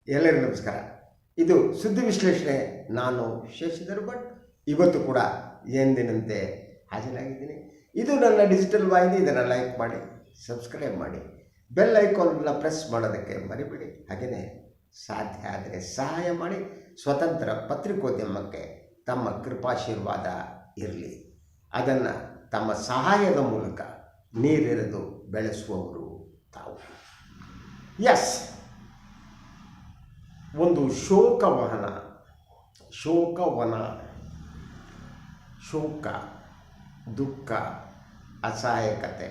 ಎಲ್ಲರಿಗೂ ನಮಸ್ಕಾರ. ಇದು ಸುದ್ದಿ ವಿಶ್ಲೇಷಣೆ. ನಾನು ಶಶಿಧರ್ ಭಟ್. ಇವತ್ತು ಕೂಡ ಎಂದಿನಂತೆ ಹಾಜರಾಗಿದ್ದೀನಿ. ಇದು ನನ್ನ ಡಿಜಿಟಲ್ ವಾಹಿನಿ. ಇದನ್ನು ಲೈಕ್ ಮಾಡಿ, ಸಬ್ಸ್ಕ್ರೈಬ್ ಮಾಡಿ, ಬೆಲ್ ಐಕಾನ್ನ ಪ್ರೆಸ್ ಮಾಡೋದಕ್ಕೆ ಮರಿಬೇಡಿ. ಹಾಗೆಯೇ ಸಾಧ್ಯ ಆದರೆ ಸಹಾಯ ಮಾಡಿ. ಸ್ವತಂತ್ರ ಪತ್ರಿಕೋದ್ಯಮಕ್ಕೆ ತಮ್ಮ ಕೃಪಾಶೀರ್ವಾದ ಇರಲಿ. ಅದನ್ನು ತಮ್ಮ ಸಹಾಯದ ಮೂಲಕ ನೀರೆರೆದು ಬೆಳೆಸುವವರು ತಾವು. ಎಸ್, ಒಂದು ಶೋಕವನ, ಶೋಕ, ದುಃಖ, ಅಸಹಾಯಕತೆ,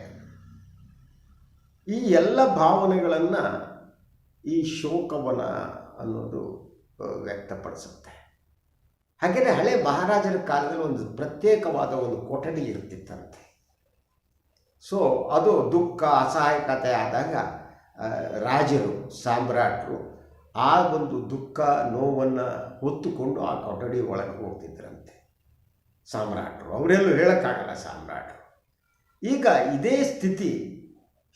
ಈ ಎಲ್ಲ ಭಾವನೆಗಳನ್ನು ಈ ಶೋಕವನ ಅನ್ನೋದು ವ್ಯಕ್ತಪಡಿಸುತ್ತೆ. ಹಾಗೆಯೇ ಹಳೆ ಮಹಾರಾಜರ ಕಾಲದಲ್ಲಿ ಒಂದು ಪ್ರತ್ಯೇಕವಾದ ಒಂದು ಕೊಠಡಿ ಇರ್ತಿತ್ತಂತೆ. ಸೊ ಅದು ದುಃಖ, ಅಸಹಾಯಕತೆ ಆದಾಗ ರಾಜರು, ಸಾಮ್ರಾಟರು ಆ ಒಂದು ದುಃಖ, ನೋವನ್ನು ಹೊತ್ತುಕೊಂಡು ಆ ಕೊಠಡಿ ಒಳಗೆ ಹೋಗ್ತಿದ್ರಂತೆ ಸಾಮ್ರಾಟರು. ಅವರೆಲ್ಲೂ ಹೇಳೋಕ್ಕಾಗಲ್ಲ ಸಾಮ್ರಾಟರು. ಈಗ ಇದೇ ಸ್ಥಿತಿ,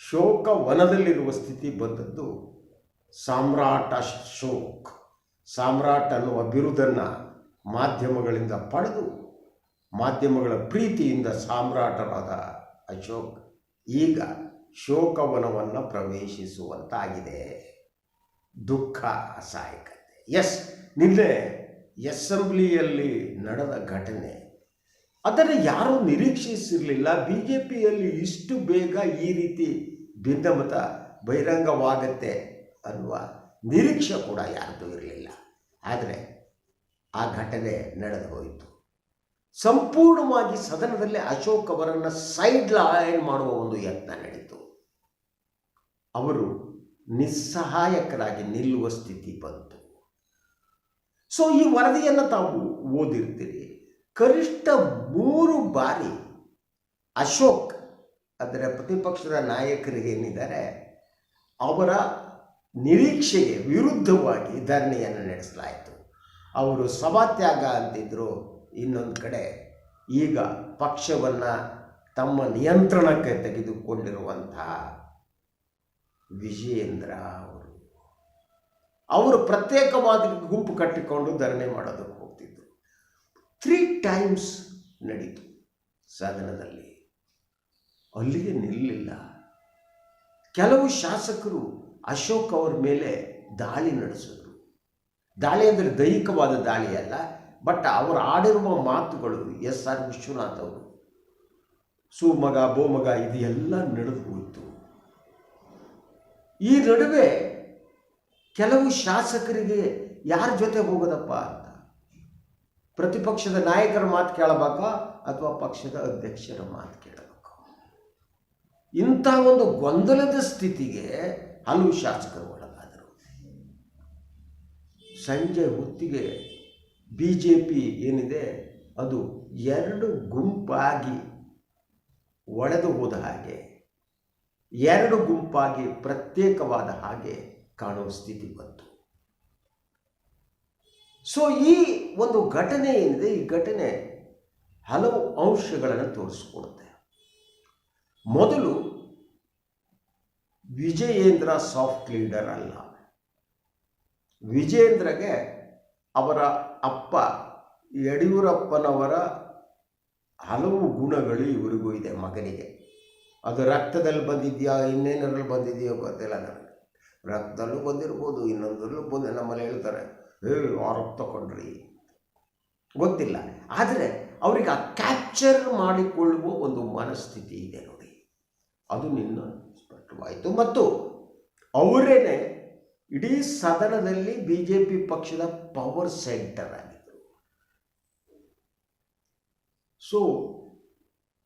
ಶೋಕವನದಲ್ಲಿರುವ ಸ್ಥಿತಿ ಬಂದದ್ದು ಸಾಮ್ರಾಟ ಅಶೋಕ್. ಸಾಮ್ರಾಟ್ ಅನ್ನುವ ಬಿರುದನ್ನು ಮಾಧ್ಯಮಗಳಿಂದ ಪಡೆದು, ಮಾಧ್ಯಮಗಳ ಪ್ರೀತಿಯಿಂದ ಸಾಮ್ರಾಟರಾದ ಅಶೋಕ್ ಈಗ ಶೋಕವನವನ್ನು ಪ್ರವೇಶಿಸುವಂತಾಗಿದೆ. ದುಃಖ, ಅಸಹಾಯಕತೆ. ಎಸ್, ನಿನ್ನೆ ಅಸೆಂಬ್ಲಿಯಲ್ಲಿ ನಡೆದ ಘಟನೆ, ಅದನ್ನು ಯಾರೂ ನಿರೀಕ್ಷಿಸಿರಲಿಲ್ಲ. ಬಿ ಜೆ ಪಿಯಲ್ಲಿ ಇಷ್ಟು ಬೇಗ ಈ ರೀತಿ ಭಿನ್ನಮತ ಬಹಿರಂಗವಾಗತ್ತೆ ಅನ್ನುವ ನಿರೀಕ್ಷೆ ಕೂಡ ಯಾರ್ದೂ ಇರಲಿಲ್ಲ. ಆದರೆ ಆ ಘಟನೆ ನಡೆದು ಹೋಯಿತು. ಸಂಪೂರ್ಣವಾಗಿ ಸದನದಲ್ಲಿ ಅಶೋಕ್ ಅವರನ್ನು ಸೈಡ್ ಲೈನ್ ಮಾಡುವ ಒಂದು ಯತ್ನ ನಡೀತು. ಅವರು ನಿಸ್ಸಹಾಯಕರಾಗಿ ನಿಲ್ಲುವ ಸ್ಥಿತಿ ಬಂತು. ಸೊ ಈ ವರದಿಯನ್ನು ತಾವು ಓದಿರ್ತೀರಿ. ಕನಿಷ್ಠ 3 ಬಾರಿ ಅಶೋಕ್, ಅದರ ಪ್ರತಿಪಕ್ಷದ ನಾಯಕರಿಗೆ ಏನಿದ್ದಾರೆ ಅವರ ನಿರೀಕ್ಷೆಗೆ ವಿರುದ್ಧವಾಗಿ ಧರಣಿಯನ್ನು ನಡೆಸಲಾಯಿತು. ಅವರು ಸಭಾತ್ಯಾಗ ಅಂತಿದ್ರು. ಇನ್ನೊಂದು ಕಡೆ ಈಗ ಪಕ್ಷವನ್ನು ತಮ್ಮ ನಿಯಂತ್ರಣಕ್ಕೆ ತೆಗೆದುಕೊಂಡಿರುವಂತಹ ವಿಜಯೇಂದ್ರ ಅವರು ಪ್ರತ್ಯೇಕವಾದ ಗುಂಪು ಕಟ್ಟಿಕೊಂಡು ಧರಣಿ ಮಾಡೋದಕ್ಕೆ ಹೋಗ್ತಿದ್ರು. 3 ಟೈಮ್ಸ್ ನಡೀತು ಸದನದಲ್ಲಿ. ಅಲ್ಲಿಗೆ ನಿಲ್ಲಿಲ್ಲ. ಕೆಲವು ಶಾಸಕರು ಅಶೋಕ್ ಅವರ ಮೇಲೆ ದಾಳಿ ನಡೆಸಿದ್ರು. ದಾಳಿ ಅಂದರೆ ದೈಹಿಕವಾದ ದಾಳಿ ಅಲ್ಲ, ಬಟ್ ಅವರು ಆಡಿರುವ ಮಾತುಗಳು, SR ವಿಶ್ವನಾಥ್ ಅವರು ಸುಮಗ ಬೋಮಗ ಇದು ಎಲ್ಲ ನಡೆದು ಹೋಯಿತು. ಈ ನಡುವೆ ಕೆಲವು ಶಾಸಕರಿಗೆ ಯಾರ ಜೊತೆ ಹೋಗೋದಪ್ಪ ಅಂತ, ಪ್ರತಿಪಕ್ಷದ ನಾಯಕರ ಮಾತು ಕೇಳಬೇಕಾ ಅಥವಾ ಪಕ್ಷದ ಅಧ್ಯಕ್ಷರ ಮಾತು ಕೇಳಬೇಕು? ಇಂಥ ಒಂದು ಗೊಂದಲದ ಸ್ಥಿತಿಗೆ ಹಲವು ಶಾಸಕರು ಒಳಗಾದರು. ಸಂಜೆ ಹೊತ್ತಿಗೆ BJP ಏನಿದೆ ಅದು 2 ಗುಂಪಾಗಿ ಒಡೆದು ಹೋದ ಹಾಗೆ, 2 ಗುಂಪಾಗಿ ಪ್ರತ್ಯೇಕವಾದ ಹಾಗೆ ಕಾಣುವ ಸ್ಥಿತಿ ಬಂತು. ಸೊ ಈ ಒಂದು ಘಟನೆ ಏನಿದೆ, ಈ ಘಟನೆ ಹಲವು ಅಂಶಗಳನ್ನು ತೋರಿಸ್ಕೊಡುತ್ತೆ. ಮೊದಲು, ವಿಜಯೇಂದ್ರ ಸಾಫ್ಟ್ ಲೀಡರ್ ಅಲ್ಲ. ವಿಜಯೇಂದ್ರಗೆ ಅವರ ಅಪ್ಪ ಯಡಿಯೂರಪ್ಪನವರ ಹಲವು ಗುಣಗಳು ಇವರಿಗೂ ಇದೆ, ಮಗನಿಗೆ. ಅದು ರಕ್ತದಲ್ಲಿ ಬಂದಿದೆಯಾ, ಇನ್ನೇನರಲ್ಲಿ ಬಂದಿದೆಯೋ ಗೊತ್ತಿಲ್ಲ ನನಗೆ. ರಕ್ತದಲ್ಲೂ ಬಂದಿರ್ಬೋದು, ಇನ್ನೊಂದರಲ್ಲೂ ಬಂದು ನಮ್ಮಲ್ಲಿ ಹೇಳ್ತಾರೆ ಆ ರಕ್ತ ಕೊಂಡ್ರಿ, ಗೊತ್ತಿಲ್ಲ. ಆದರೆ ಅವರಿಗೆ ಆ ಕ್ಯಾಪ್ಚರ್ ಮಾಡಿಕೊಳ್ಳುವ ಒಂದು ಮನಸ್ಥಿತಿ ಇದೆ ನೋಡಿ, ಅದು ನಿನ್ನ ಸ್ಪಷ್ಟವಾಯಿತು. ಮತ್ತು ಅವರೇನೆ ಇಡೀ ಸದನದಲ್ಲಿ BJP ಪಕ್ಷದ ಪವರ್ ಸೆಂಟರ್ ಆಗಿದ್ದರು. ಸೊ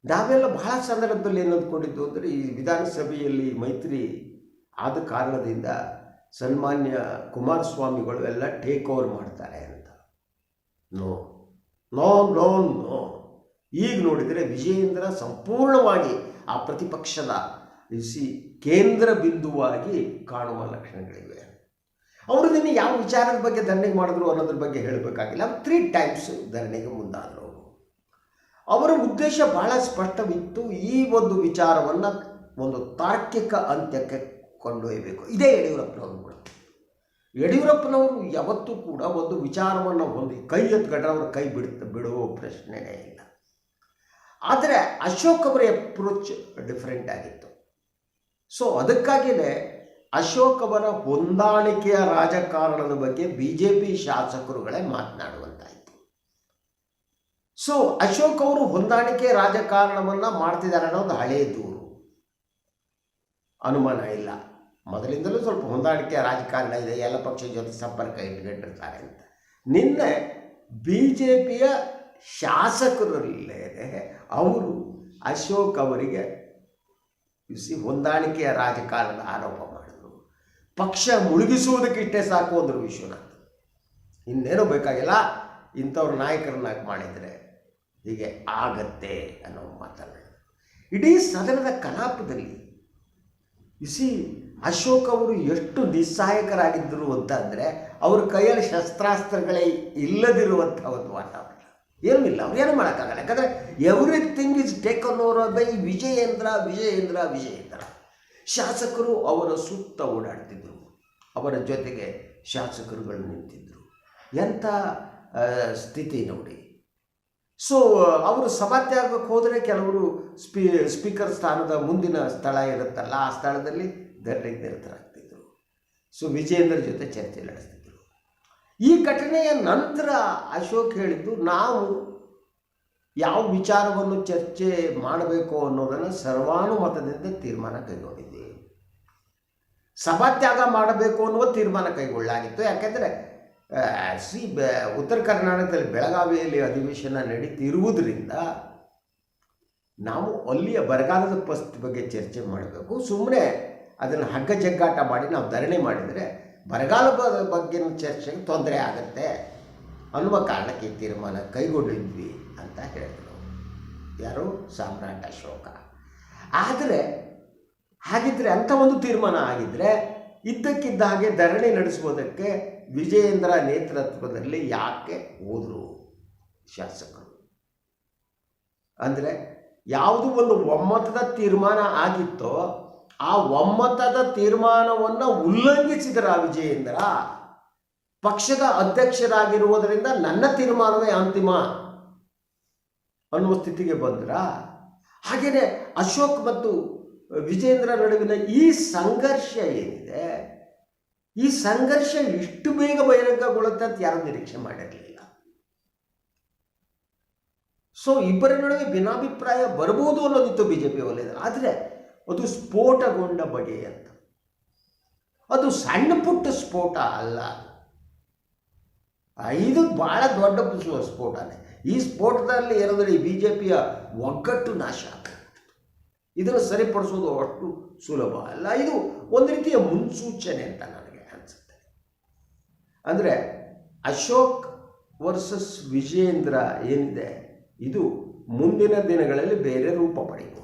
ನಾವೆಲ್ಲ ಬಹಳ ಸಂದರ್ಭದಲ್ಲಿ ಏನು ಅಂದ್ಕೊಂಡಿದ್ದು ಅಂದರೆ, ಈ ವಿಧಾನಸಭೆಯಲ್ಲಿ ಮೈತ್ರಿ ಆದ ಕಾರಣದಿಂದ ಸನ್ಮಾನ್ಯ ಕುಮಾರಸ್ವಾಮಿಗಳು ಎಲ್ಲ ಟೇಕ್ ಓವರ್ ಮಾಡ್ತಾರೆ ಅಂತ. No no no no. ಈಗ ನೋಡಿದರೆ ವಿಜಯೇಂದ್ರ ಸಂಪೂರ್ಣವಾಗಿ ಆ ಪ್ರತಿಪಕ್ಷದ ಕೇಂದ್ರ ಬಿಂದುವಾಗಿ ಕಾಣುವ ಲಕ್ಷಣಗಳಿವೆ. ಅವರು ನಿನ್ನೆ ಯಾವ ವಿಚಾರದ ಬಗ್ಗೆ ಧರಣಿ ಮಾಡಿದ್ರು ಅನ್ನೋದ್ರ ಬಗ್ಗೆ ಹೇಳಬೇಕಾಗಿಲ್ಲ. 3 ಟೈಮ್ಸ್ ಧರಣಿಗೆ ಮುಂದಾದರು. ಅವರ ಉದ್ದೇಶ ಬಹಳ ಸ್ಪಷ್ಟವಿತ್ತು. ಈ ಒಂದು ವಿಚಾರವನ್ನು ಒಂದು ತಾರ್ಕಿಕ ಅಂತ್ಯಕ್ಕೆ ಕೊಂಡೊಯ್ಯಬೇಕು. ಇದೇ ಯಡಿಯೂರಪ್ಪನವರು ಕೂಡ ಯಡಿಯೂರಪ್ಪನವರು ಯಾವತ್ತೂ ಕೂಡ ಒಂದು ವಿಚಾರವನ್ನು ಹೊಂದಿ ಕೈ ಎತ್ಕೊಂಡ್ರೆ ಅವರ ಕೈ ಬಿಡುವ ಪ್ರಶ್ನೆನೇ ಇಲ್ಲ. ಆದರೆ ಅಶೋಕ್ ಅವರ ಅಪ್ರೋಚ್ ಡಿಫ್ರೆಂಟ್ ಆಗಿತ್ತು. ಸೊ ಅದಕ್ಕಾಗಿಯೇ ಅಶೋಕ್ ಅವರ ಹೊಂದಾಣಿಕೆಯ ರಾಜಕಾರಣದ ಬಗ್ಗೆ BJP ಶಾಸಕರುಗಳೇ ಮಾತನಾಡುವಂತಾಯಿತು. ಸೊ ಅಶೋಕ್ ಅವರು ಹೊಂದಾಣಿಕೆ ರಾಜಕಾರಣವನ್ನು ಮಾಡ್ತಿದ್ದಾರೆ ಅನ್ನೋದು ಹಳೆಯ ದೂರು, ಅನುಮಾನ ಇಲ್ಲ. ಮೊದಲಿಂದಲೂ ಸ್ವಲ್ಪ ಹೊಂದಾಣಿಕೆ ರಾಜಕಾರಣ ಇದೆ, ಎಲ್ಲ ಪಕ್ಷದ ಜೊತೆ ಸಂಪರ್ಕ ಇಟ್ಕೊಂಡಿರ್ತಾರೆ ಅಂತ. ನಿನ್ನೆ BJPಯ ಶಾಸಕರಲ್ಲೇ ಅವರು ಅಶೋಕ್ ಅವರಿಗೆ ಹೊಂದಾಣಿಕೆಯ ರಾಜಕಾರಣದ ಆರೋಪ ಮಾಡಿದರು. ಪಕ್ಷ ಮುಳುಗಿಸುವುದಕ್ಕೆ ಇಷ್ಟೇ ಸಾಕು ಅಂದರು ವಿಶ್ವನಾಥ್. ಇನ್ನೇನೂ ಬೇಕಾಗಿಲ್ಲ, ಇಂಥವ್ರ ನಾಯಕರನ್ನಾಗಿ ಮಾಡಿದರೆ ಹೀಗೆ ಆಗತ್ತೆ ಅನ್ನೋ ಮಾತನಾಡಿದರು. ಇಡೀ ಸದನದ ಕಲಾಪದಲ್ಲಿ ಅಶೋಕ್ ಅವರು ಎಷ್ಟು ನಿಸ್ಸಹಾಯಕರಾಗಿದ್ದರು ಅಂತ ಅಂದರೆ, ಅವ್ರ ಕೈಯಲ್ಲಿ ಶಸ್ತ್ರಾಸ್ತ್ರಗಳೇ ಇಲ್ಲದಿರುವಂಥ ಒಂದು ವಾತಾವರಣ. ಏನೂ ಇಲ್ಲ, ಅವ್ರು ಏನೂ ಮಾಡೋಕ್ಕಾಗಲ್ಲ. ಯಾಕಂದರೆ everything is taken over by Vijayendra. ಶಾಸಕರು ಅವರ ಸುತ್ತ ಓಡಾಡ್ತಿದ್ರು, ಅವರ ಜೊತೆಗೆ ಶಾಸಕರುಗಳು ನಿಂತಿದ್ದರು. ಎಂಥ ಸ್ಥಿತಿ ನೋಡಿ. ಸೊ ಅವರು ಸಭಾತ್ಯಾಗಕ್ಕೆ ಹೋದರೆ ಕೆಲವರು ಸ್ಪೀಕರ್ ಸ್ಥಾನದ ಮುಂದಿನ ಸ್ಥಳ ಇರುತ್ತಲ್ಲ, ಆ ಸ್ಥಳದಲ್ಲಿ ನಿರತರಾಗ್ತಿದ್ರು. ಸೊ ವಿಜಯೇಂದ್ರ ಜೊತೆ ಚರ್ಚೆ ನಡೆಸ್ತಿದ್ರು. ಈ ಘಟನೆಯ ನಂತರ ಅಶೋಕ್ ಹೇಳಿದ್ದು, ನಾವು ಯಾವ ವಿಚಾರವನ್ನು ಚರ್ಚೆ ಮಾಡಬೇಕು ಅನ್ನೋದನ್ನು ಸರ್ವಾನುಮತದಿಂದ ತೀರ್ಮಾನ ಕೈಗೊಂಡಿದ್ದೀವಿ. ಸಭಾತ್ಯಾಗ ಮಾಡಬೇಕು ಅನ್ನುವ ತೀರ್ಮಾನ ಕೈಗೊಳ್ಳಲಾಗಿತ್ತು. ಯಾಕೆಂದರೆ ಉತ್ತರ ಕರ್ನಾಟಕದಲ್ಲಿ ಬೆಳಗಾವಿಯಲ್ಲಿ ಅಧಿವೇಶನ ನಡೀತಿರುವುದರಿಂದ ನಾವು ಅಲ್ಲಿಯ ಬರಗಾಲದ ಪರಿಸ್ಥಿತಿ ಬಗ್ಗೆ ಚರ್ಚೆ ಮಾಡಬೇಕು. ಸುಮ್ಮನೆ ಅದನ್ನು ಹಗ್ಗ ಜಗ್ಗಾಟ ಮಾಡಿ ನಾವು ಧರಣಿ ಮಾಡಿದರೆ ಬರಗಾಲದ ಬಗ್ಗೆ ಚರ್ಚೆಗೆ ತೊಂದರೆ ಆಗುತ್ತೆ ಅನ್ನುವ ಕಾರಣಕ್ಕೆ ಈ ತೀರ್ಮಾನ ಕೈಗೊಂಡಿದ್ವಿ ಅಂತ ಹೇಳಿದರು. ಯಾರು? ಸಾಮ್ರಾಟ್ ಅಶೋಕ. ಆದರೆ ಹಾಗಿದ್ದರೆ ಅಂಥ ಒಂದು ತೀರ್ಮಾನ ಆಗಿದ್ದರೆ ಇದ್ದಕ್ಕಿದ್ದ ಹಾಗೆ ಧರಣಿ ನಡೆಸುವುದಕ್ಕೆ ವಿಜಯೇಂದ್ರ ನೇತೃತ್ವದಲ್ಲಿ ಯಾಕೆ ಹೋದರು ಶಾಸಕರು? ಅಂದರೆ ಯಾವುದು ಒಂದು ಒಮ್ಮತದ ತೀರ್ಮಾನ ಆಗಿತ್ತೋ ಆ ಒಮ್ಮತದ ತೀರ್ಮಾನವನ್ನು ಉಲ್ಲಂಘಿಸಿದರ ವಿಜಯೇಂದ್ರ ಪಕ್ಷದ ಅಧ್ಯಕ್ಷರಾಗಿರುವುದರಿಂದ ನನ್ನ ತೀರ್ಮಾನವೇ ಅಂತಿಮ ಅನ್ನುವ ಸ್ಥಿತಿಗೆ ಬಂದ್ರ. ಹಾಗೆಯೇ ಅಶೋಕ್ ಮತ್ತು ವಿಜಯೇಂದ್ರ ನಡುವಿನ ಈ ಸಂಘರ್ಷ ಏನಿದೆ, ಈ ಸಂಘರ್ಷ ಇಷ್ಟು ಬೇಗ ಬಹಿರಂಗಗೊಳ್ಳುತ್ತೆ ಅಂತ ಯಾರು ನಿರೀಕ್ಷೆ ಮಾಡಿರಲಿಲ್ಲ. ಸೊ ಇಬ್ಬರ ನಡುವೆ ಭಿನ್ನಾಭಿಪ್ರಾಯ ಬರ್ಬೋದು ಅನ್ನೋದಿತ್ತು BJP ವಲಯದಲ್ಲಿ. ಆದರೆ ಅದು ಸ್ಫೋಟಗೊಂಡ ಬಗೆ ಅಂತ, ಅದು ಸಣ್ಣ ಪುಟ್ಟ ಸ್ಫೋಟ ಅಲ್ಲ, ಇದು ಬಹಳ ದೊಡ್ಡ ಸ್ಫೋಟನೇ. ಈ ಸ್ಫೋಟದಲ್ಲಿ ಏನಾದರೂ ಈ BJPಯ ಒಗ್ಗಟ್ಟು ನಾಶ ಆಗ್ತದೆ. ಇದನ್ನು ಸರಿಪಡಿಸೋದು ಅಷ್ಟು ಸುಲಭ ಅಲ್ಲ. ಇದು ಒಂದು ರೀತಿಯ ಮುನ್ಸೂಚನೆ ಅಂತ ನನಗೆ ಅನಿಸುತ್ತೆ. ಅಂದರೆ ಅಶೋಕ್ ವರ್ಸಸ್ ವಿಜಯೇಂದ್ರ ಏನಿದೆ, ಇದು ಮುಂದಿನ ದಿನಗಳಲ್ಲಿ ಬೇರೆ ರೂಪ ಪಡೆಯಬಹುದು.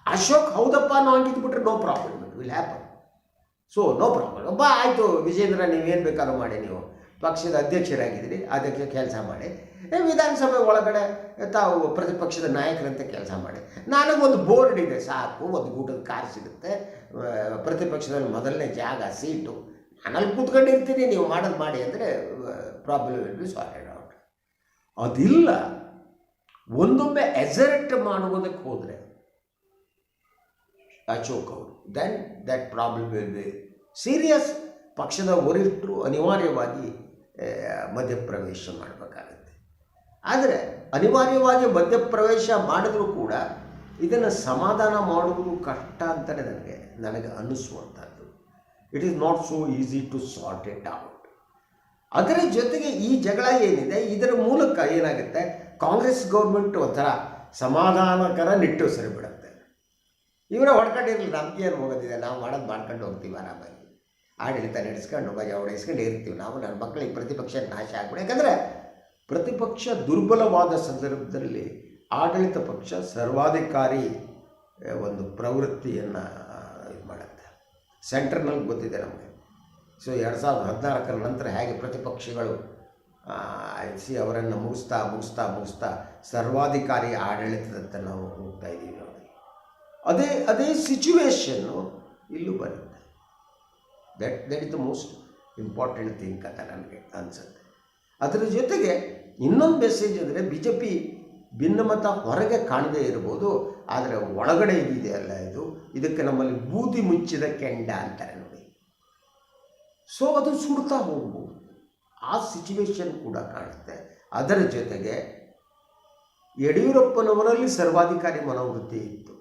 ಅಶೋಕ್ ಹೌದಪ್ಪ ನಾವು ಹಂಗಿದ್ಬಿಟ್ರೆ no problem, it will happen. So no problem. ಆಯಿತು ವಿಜಯೇಂದ್ರ, ನೀವೇನು ಬೇಕಾದ್ರೂ ಮಾಡಿ, ನೀವು ಪಕ್ಷದ ಅಧ್ಯಕ್ಷರಾಗಿದ್ದೀರಿ, ಅದಕ್ಕೆ ಕೆಲಸ ಮಾಡಿ, ವಿಧಾನಸಭೆ ಒಳಗಡೆ ತಾವು ಪ್ರತಿಪಕ್ಷದ ನಾಯಕರಂತೆ ಕೆಲಸ ಮಾಡಿ. ನನಗೊಂದು ಬೋರ್ಡ್ ಇದೆ ಸಾಕು, ಒಂದು ಊಟದ ಕಾರ್ ಸಿಗುತ್ತೆ, ಪ್ರತಿಪಕ್ಷದಲ್ಲಿ ಮೊದಲನೇ ಜಾಗ ಸೀಟು, ನಾನಲ್ಲಿ ಕೂತ್ಕೊಂಡಿರ್ತೀನಿ, ನೀವು ಮಾಡೋದು ಮಾಡಿ ಅಂದರೆ problem will be sorted out. ಅದಿಲ್ಲ. ಒಂದೊಮ್ಮೆ ಎಸರ್ಟ್ ಮಾಡುವುದಕ್ಕೆ ಹೋದರೆ ಅಶೋಕ್ ಅವರು, then that problem will be serious. ಪಕ್ಷದ ವರಿಷ್ಠರು ಅನಿವಾರ್ಯವಾಗಿ ಮಧ್ಯಪ್ರವೇಶ ಮಾಡಬೇಕಾಗುತ್ತೆ. ಆದರೆ ಅನಿವಾರ್ಯವಾಗಿ ಮಧ್ಯಪ್ರವೇಶ ಮಾಡಿದ್ರೂ ಕೂಡ ಇದನ್ನು ಸಮಾಧಾನ ಮಾಡುವುದು ಕಷ್ಟ ಅಂತಲೇ ನನಗೆ ಅನ್ನಿಸುವಂಥದ್ದು. It is not so easy to sort it out. ಅದರ ಜೊತೆಗೆ ಈ ಜಗಳ ಏನಿದೆ, ಇದರ ಮೂಲಕ ಏನಾಗುತ್ತೆ, ಕಾಂಗ್ರೆಸ್ ಗೌರ್ಮೆಂಟ್ ಒಂಥರ ಸಮಾಧಾನಕರ ನಿಟ್ಟುಸಿರು ಬಿಡುತ್ತೆ. ಇವರೇ ಹೊಡ್ಕೊಂಡಿರಲಿ, ನಮಗೇನು ಹೋಗೋದಿದೆ, ನಾವು ಮಾಡೋದು ಮಾಡ್ಕೊಂಡು ಹೋಗ್ತೀವಿ, ಆರಾಮಾಗಿ ಆಡಳಿತ ನಡೆಸ್ಕೊಂಡು ಮಜಾ ಹೊಡೆಸ್ಕೊಂಡು ಇರ್ತೀವಿ ನಾವು, ನನ್ನ ಮಕ್ಕಳಿಗೆ ಪ್ರತಿಪಕ್ಷ ನಾಶ ಆಗ್ಬಿಡಿ. ಯಾಕಂದರೆ ಪ್ರತಿಪಕ್ಷ ದುರ್ಬಲವಾದ ಸಂದರ್ಭದಲ್ಲಿ ಆಡಳಿತ ಪಕ್ಷ ಸರ್ವಾಧಿಕಾರಿ ಒಂದು ಪ್ರವೃತ್ತಿಯನ್ನು ಇದು ಮಾಡುತ್ತೆ. ಸೆಂಟ್ರನಲ್ಲಿ ಗೊತ್ತಿದೆ ನಮಗೆ. ಸೊ 2014 ನಂತರ ಹೇಗೆ ಪ್ರತಿಪಕ್ಷಗಳು ಅವರನ್ನು ಮುಗಿಸ್ತಾ ಸರ್ವಾಧಿಕಾರಿ ಆಡಳಿತದತ್ತ ನಾವು ಹೋಗ್ತಾ ಇದ್ದೀವಿ ನೋಡಿ. ಅದೇ ಸಿಚುವೇಶನ್ನು ಇಲ್ಲೂ ಬರುತ್ತೆ. That is the most important thing ಅಂತ ನನಗೆ ಅನಿಸುತ್ತೆ. ಅದರ ಜೊತೆಗೆ ಇನ್ನೊಂದು ಮೆಸೇಜ್ ಅಂದರೆ ಬಿ ಜೆ ಪಿ ಭಿನ್ನಮತ ಹೊರಗೆ ಕಾಣದೇ ಇರ್ಬೋದು, ಆದರೆ ಒಳಗಡೆ ಇದೆಯಲ್ಲ ಇದಕ್ಕೆ ನಮ್ಮಲ್ಲಿ ಬೂದಿ ಮುಚ್ಚಿದ ಕೆಂಡ ಅಂತಾರೆ ನೋಡಿ. ಸೊ ಅದು ಸುಡ್ತಾ ಹೋಗ್ಬೋದು, ಆ ಸಿಚುವೇಶನ್ ಕೂಡ ಕಾಣುತ್ತೆ. ಅದರ ಜೊತೆಗೆ ಯಡಿಯೂರಪ್ಪನವರಲ್ಲಿ ಸರ್ವಾಧಿಕಾರಿ ಮನೋವೃತ್ತಿ ಇತ್ತು,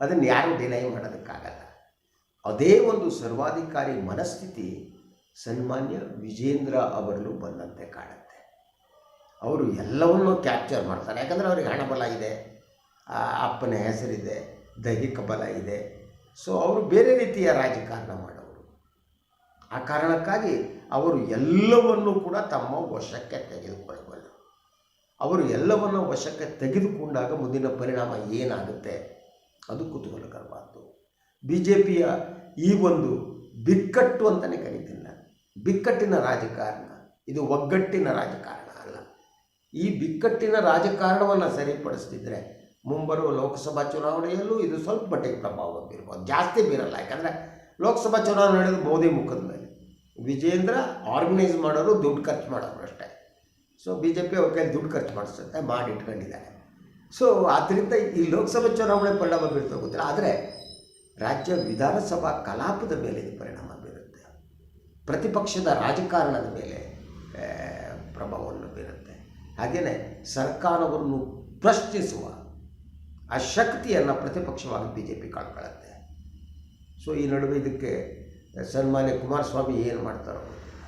ಅದನ್ನು ಯಾರೂ ಡಿನೈ ಮಾಡೋದಕ್ಕಾಗಲ್ಲ. ಅದೇ ಒಂದು ಸರ್ವಾಧಿಕಾರಿ ಮನಸ್ಥಿತಿ ಸನ್ಮಾನ್ಯ ವಿಜೇಂದ್ರ ಅವರಲ್ಲೂ ಬಂದಂತೆ ಕಾಣುತ್ತೆ. ಅವರು ಎಲ್ಲವನ್ನೂ ಕ್ಯಾಪ್ಚರ್ ಮಾಡ್ತಾರೆ, ಯಾಕಂದರೆ ಅವರಿಗೆ ಹಣಬಲ ಇದೆ, ಅಪ್ಪನ ಹೆಸರಿದೆ, ದೈಹಿಕ ಬಲ ಇದೆ. ಸೊ ಅವರು ಬೇರೆ ರೀತಿಯ ರಾಜಕಾರಣ ಮಾಡೋರು. ಆ ಕಾರಣಕ್ಕಾಗಿ ಅವರು ಎಲ್ಲವನ್ನೂ ಕೂಡ ತಮ್ಮ ವಶಕ್ಕೆ ತೆಗೆದುಕೊಳ್ಳಬಲ್ಲರು. ಅವರು ಎಲ್ಲವನ್ನು ವಶಕ್ಕೆ ತೆಗೆದುಕೊಂಡಾಗ ಮುಂದಿನ ಪರಿಣಾಮ ಏನಾಗುತ್ತೆ ಅದು ಕುತೂಹಲಕರವಾದ್ದು. ಬಿ ಜೆ ಪಿಯ ಈ ಒಂದು ಬಿಕ್ಕಟ್ಟು ಅಂತಲೇ ಕರೀತೀನಿ ನಾನು, ಬಿಕ್ಕಟ್ಟಿನ ರಾಜಕಾರಣ, ಇದು ಒಗ್ಗಟ್ಟಿನ ರಾಜಕಾರಣ ಅಲ್ಲ. ಈ ಬಿಕ್ಕಟ್ಟಿನ ರಾಜಕಾರಣವನ್ನು ಸರಿಪಡಿಸ್ತಿದ್ರೆ ಮುಂಬರುವ ಲೋಕಸಭಾ ಚುನಾವಣೆಯಲ್ಲೂ ಇದು ಸ್ವಲ್ಪ ಮಟ್ಟಿಗೆ ಪ್ರಭಾವ ಬೀರ್ಬೋದು, ಜಾಸ್ತಿ ಬೀರಲ್ಲ. ಯಾಕಂದರೆ ಲೋಕಸಭಾ ಚುನಾವಣೆ ನಡೆಯೋದು ಮೋದಿ ಮುಖದ ಮೇಲೆ, ವಿಜೇಂದ್ರ ಆರ್ಗನೈಸ್ ಮಾಡೋರು, ದುಡ್ಡು ಖರ್ಚು ಮಾಡೋರು ಅಷ್ಟೇ. ಸೊ ಬಿ ಜೆ ಪಿ ಅವ್ರ ಕೈಲಿ ದುಡ್ಡು ಖರ್ಚು ಮಾಡಿಸುತ್ತೆ, ಮಾಡಿ ಇಟ್ಕೊಂಡಿದ್ದಾರೆ. ಸೊ ಆದ್ದರಿಂದ ಈ ಲೋಕಸಭಾ ಚುನಾವಣೆ ಪರಿಣಾಮ ಬೀರ್ತದೆ ಗೊತ್ತಿಲ್ಲ, ಆದರೆ ರಾಜ್ಯ ವಿಧಾನಸಭಾ ಕಲಾಪದ ಮೇಲೆ ಇದು ಪರಿಣಾಮ ಬೀರುತ್ತೆ, ಪ್ರತಿಪಕ್ಷದ ರಾಜಕಾರಣದ ಮೇಲೆ ಪ್ರಭಾವವನ್ನು ಬೀರುತ್ತೆ. ಹಾಗೆಯೇ ಸರ್ಕಾರವನ್ನು ಪ್ರಶ್ನಿಸುವ ಆ ಶಕ್ತಿಯನ್ನು ಪ್ರತಿಪಕ್ಷವಾಗಿ ಬಿ ಜೆ ಪಿ ಕಳ್ಕೊಳ್ಳುತ್ತೆ. ಸೊ ಈ ನಡುವೆ ಇದಕ್ಕೆ ಸನ್ಮಾನ್ಯ ಕುಮಾರಸ್ವಾಮಿ ಏನು ಮಾಡ್ತಾರೋ ಗೊತ್ತಿಲ್ಲ.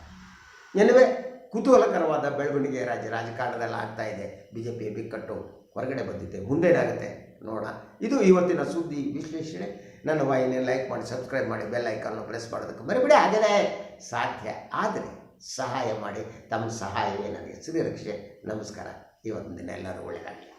ಎನಿವೆ ಕುತೂಹಲಕರವಾದ ಬೆಳವಣಿಗೆ ರಾಜಕಾರಣದಲ್ಲಿ ಆಗ್ತಾ ಇದೆ. ಬಿ ಜೆ ಪಿ ಬಿಕ್ಕಟ್ಟು ಹೊರಗಡೆ ಬಂದಿದೆ, ಮುಂದೇನಾಗುತ್ತೆ ನೋಡೋಣ. ಇದು ಇವತ್ತಿನ ಸುದ್ದಿ ವಿಶ್ಲೇಷಣೆ. ನನ್ನ ವಾಹಿನಿಯನ್ನು ಲೈಕ್ ಮಾಡಿ, ಸಬ್ಸ್ಕ್ರೈಬ್ ಮಾಡಿ, ಬೆಲ್ ಐಕಾನ್ನು ಪ್ರೆಸ್ ಮಾಡೋದಕ್ಕೆ ಮರಿಬೇಡಿ. ಹಾಗೆಯೇ ಸಾಧ್ಯ ಆದರೆ ಸಹಾಯ ಮಾಡಿ, ತಮ್ಮ ಸಹಾಯವೇ ನನಗೆ ಶ್ರೀರಕ್ಷೆ. ನಮಸ್ಕಾರ. ಇವತ್ತಿನ ದಿನ ಎಲ್ಲರೂ ಒಳ್ಳೆಯದಾಗಲಿ.